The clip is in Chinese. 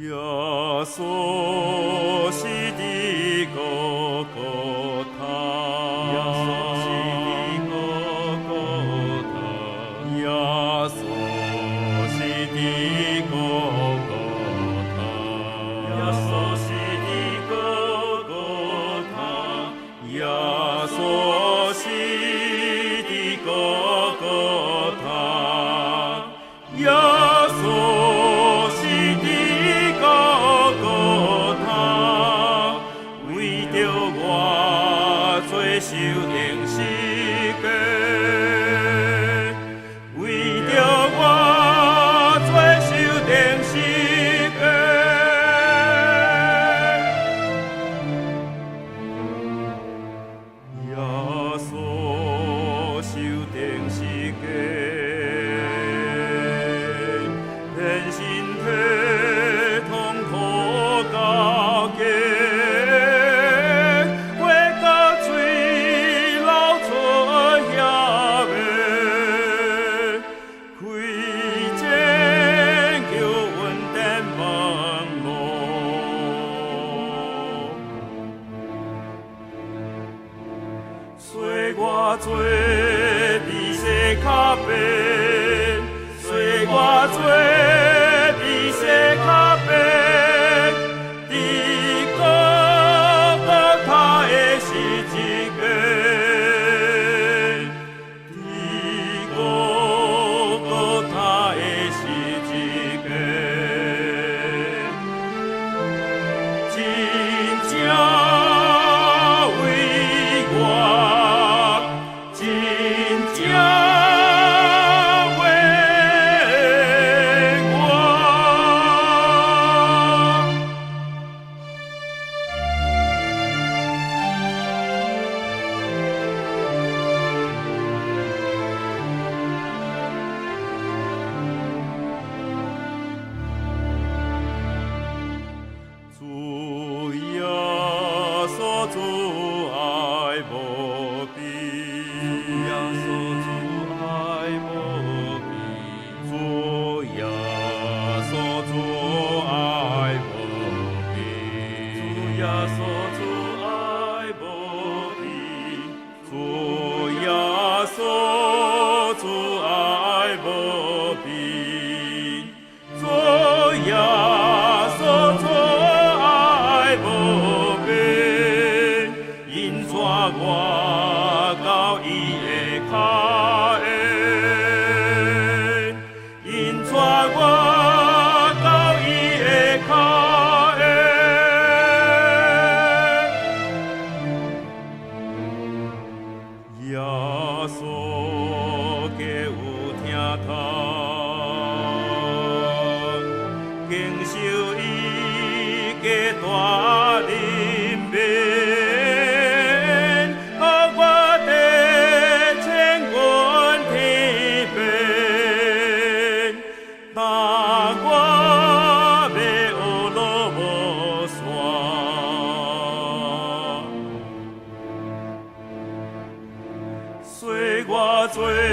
耶稣是的哥哥他，耶稣是的哥哥他，耶稣是的哥哥他，耶稣是的哥哥他，耶稣是的哥哥他，耶稣。受定死过，为着我做受定死过。耶稣受定死过，变身体通土交给。随我做比世较变，随我做比世较变，伫哥哥他的十字架，伫哥哥他的十字架，真正。主爱无边，耶稣主爱无边，主耶稣主爱无边，主耶稣主爱无边，主耶稣主爱无边，主耶稣主爱无边。因带我到伊的脚下，因带我到伊的脚下。耶稣皆有听透，经受伊皆大忍耐。随我做。